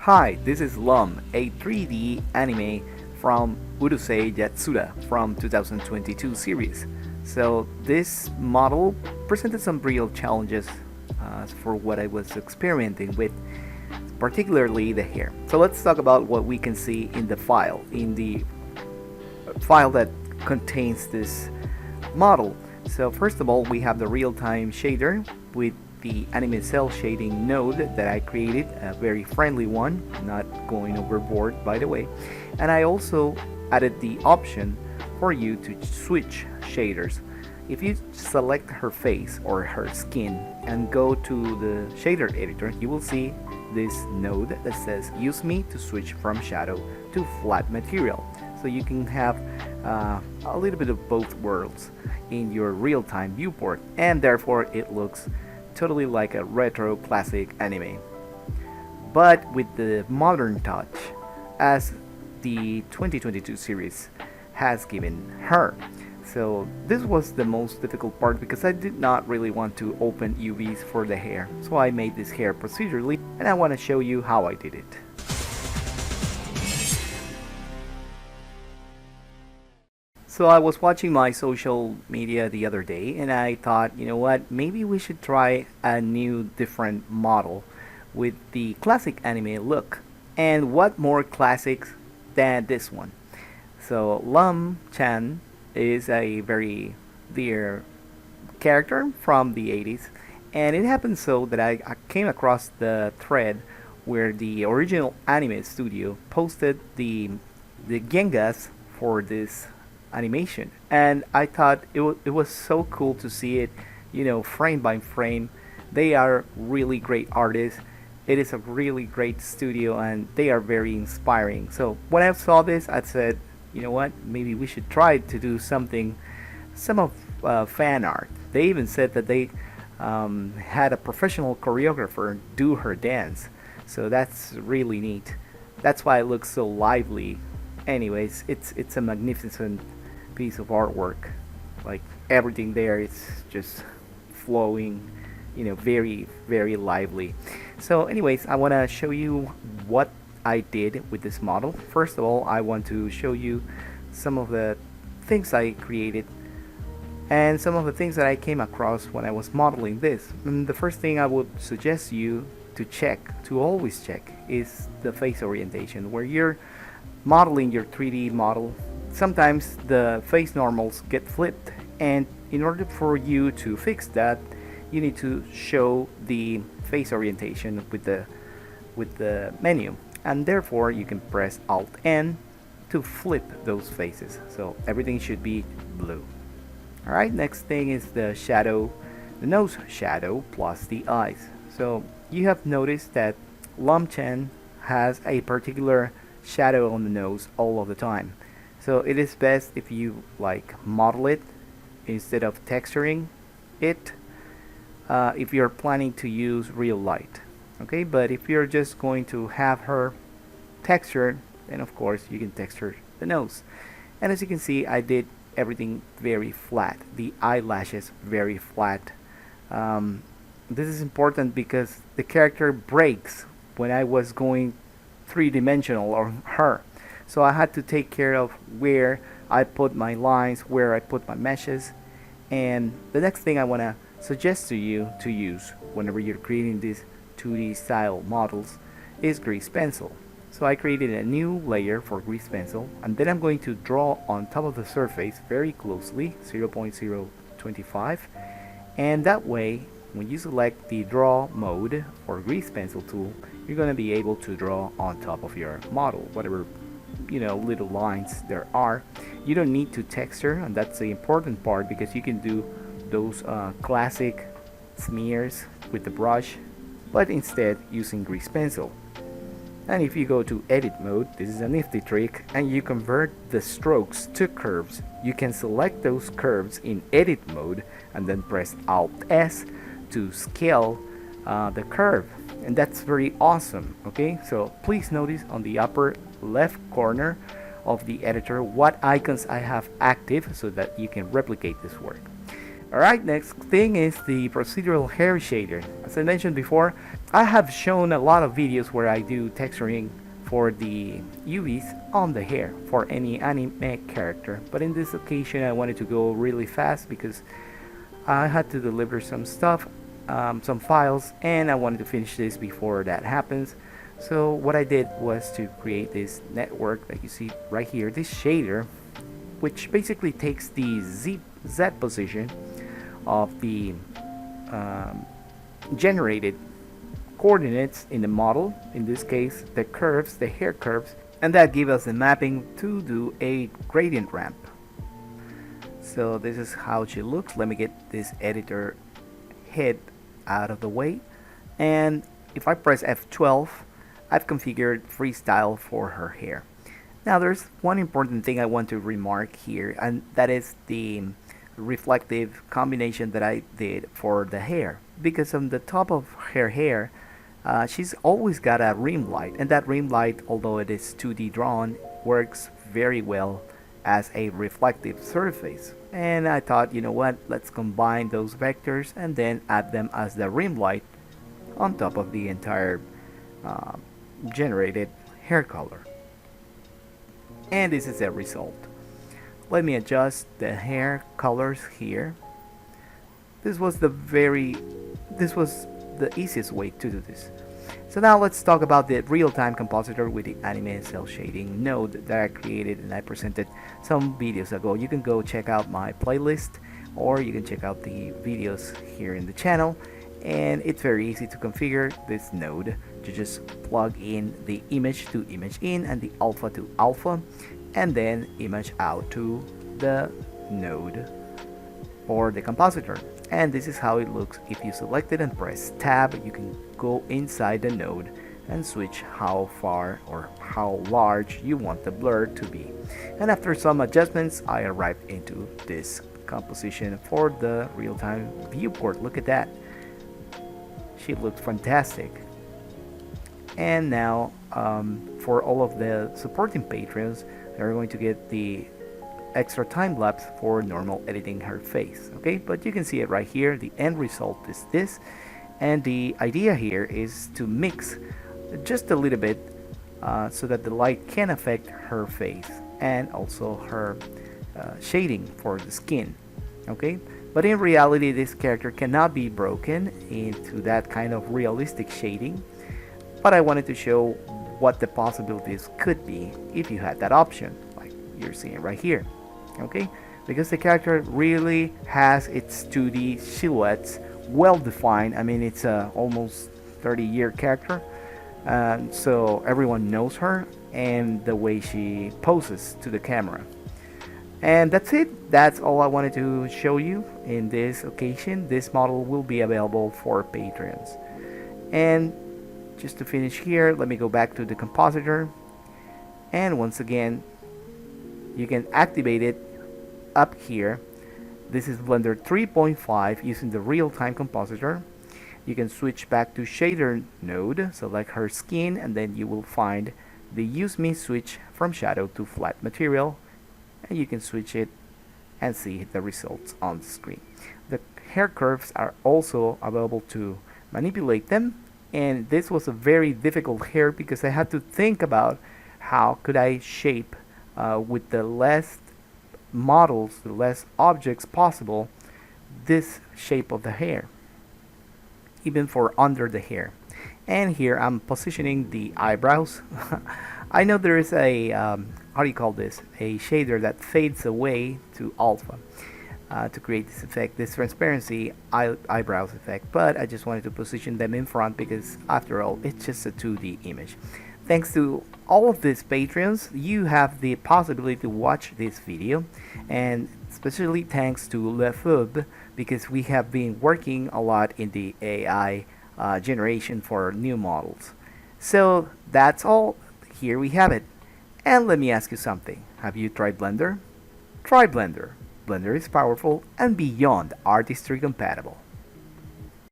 Hi, this is Lum, a 3D anime from Urusei Yatsuda from 2022 series. So this model presented some real challenges for what I was experimenting with, particularly the hair. So let's talk about what we can see in the file that contains this model. So first of all, we have the real-time shader with the anime cell shading node that I created, a very friendly one, not going overboard by the way. And I also added the option for you to switch shaders. If you select her face or her skin and go to the shader editor, you will see this node that says use me to switch from shadow to flat material. So you can have a little bit of both worlds in your real-time viewport, and therefore it looks totally like a retro classic anime, but with the modern touch as the 2022 series has given her. So this was the most difficult part because I did not really want to open UVs for the hair, so I made this hair procedurally, and I want to show you how I did it. So I was watching my social media the other day and I thought, you know what, maybe we should try a new different model with the classic anime look. And what more classics than this one? So Lum Chan is a very dear character from the 80s, and it happened so that I came across the thread where the original anime studio posted the gengas for this animation, and I thought it was so cool to see it, frame by frame. They are really great artists. It is a really great studio and they are very inspiring. So when I saw this, I said, you know what, maybe we should try to do some of fan art. They even said that they had a professional choreographer do her dance, so that's really neat. That's why it looks so lively. Anyways, it's a magnificent piece of artwork. Like everything there is just flowing, very, very lively. So anyways, I want to show you what I did with this model. First of all, I want to show you some of the things I created and some of the things that I came across when I was modeling this. And the first thing I would suggest you to always check, is the face orientation. Where you're modeling your 3D model, sometimes the face normals get flipped, and in order for you to fix that, you need to show the face orientation with the menu, and therefore you can press Alt N to flip those faces, so everything should be blue. Alright, next thing is the shadow, the nose shadow plus the eyes. So you have noticed that Lum Chen has a particular shadow on the nose all of the time. So it is best if you model it instead of texturing it, if you're planning to use real light. Okay, but if you're just going to have her textured, then of course you can texture the nose. And as you can see, I did everything very flat. The eyelashes very flat. This is important because the character breaks when I was going three-dimensional on her. So I had to take care of where I put my lines, where I put my meshes. And the next thing I want to suggest to you to use whenever you're creating these 2D style models is grease pencil. So I created a new layer for grease pencil, and then I'm going to draw on top of the surface very closely, 0.025, and that way when you select the draw mode or grease pencil tool, you're going to be able to draw on top of your model whatever little lines there are. You don't need to texture, and that's the important part, because you can do those classic smears with the brush, but instead using grease pencil. And if you go to edit mode, this is a nifty trick, and you convert the strokes to curves. You can select those curves in edit mode and then press Alt S to scale the curve, and that's very awesome. Okay, so please notice on the upper left corner of the editor what icons I have active so that you can replicate this work. Alright, next thing is the procedural hair shader. As I mentioned before, I have shown a lot of videos where I do texturing for the UVs on the hair for any anime character, but in this occasion I wanted to go really fast because I had to deliver some stuff, some files, and I wanted to finish this before that happens. So what I did was to create this network that you see right here, this shader, which basically takes the Z position of the generated coordinates in the model, in this case the curves, the hair curves, and that gives us the mapping to do a gradient ramp. So this is how she looks. Let me get this editor head out of the way, and if I press F12, I've configured freestyle for her hair. Now there's one important thing I want to remark here, and that is the reflective combination that I did for the hair, because on the top of her hair she's always got a rim light, and that rim light, although it is 2D drawn, works very well as a reflective surface. And I thought, you know what, let's combine those vectors and then add them as the rim light on top of the entire generated hair color. And this is the result. Let me adjust the hair colors here. This was the easiest way to do this. So now let's talk about the real-time compositor with the anime cell shading node that I created and I presented some videos ago. You can go check out my playlist, or you can check out the videos here in the channel, and it's very easy to configure this node. You just plug in the image to image in and the alpha to alpha, and then image out to the node or the compositor. And this is how it looks. If you select it and press tab, you can go inside the node and switch how far or how large you want the blur to be. And after some adjustments, I arrived into this composition for the real-time viewport. Look at that. She looks fantastic. And now for all of the supporting patrons, they're going to get the extra time lapse for normal editing her face. Okay, but you can see it right here. The end result is this, and the idea here is to mix just a little bit so that the light can affect her face and also her shading for the skin. Okay, but in reality this character cannot be broken into that kind of realistic shading, but I wanted to show what the possibilities could be if you had that option, like you're seeing right here. Okay, because the character really has its 2D silhouettes well defined. I mean, it's a almost 30-year character, so everyone knows her and the way she poses to the camera. And that's it. That's all I wanted to show you in this occasion. This model will be available for patrons. And just to finish here, let me go back to the compositor, and once again you can activate it up here. This is Blender 3.5 using the real-time compositor. You can switch back to shader node, select her skin, and then you will find the use me switch from shadow to flat material, and you can switch it and see the results on the screen. The hair curves are also available to manipulate them, and this was a very difficult hair because I had to think about how could I shape with the less models, the less objects possible, this shape of the hair, even for under the hair. And here I'm positioning the eyebrows. I know there is a how do you call this, a shader that fades away to alpha to create this effect, this transparency eyebrows effect, but I just wanted to position them in front because after all it's just a 2D image. Thanks to all of these patrons, you have the possibility to watch this video, and especially thanks to Lefub, because we have been working a lot in the AI generation for new models. So that's all. Here we have it. And let me ask you something. Have you tried Blender? Try Blender. Blender is powerful and beyond artistry compatible.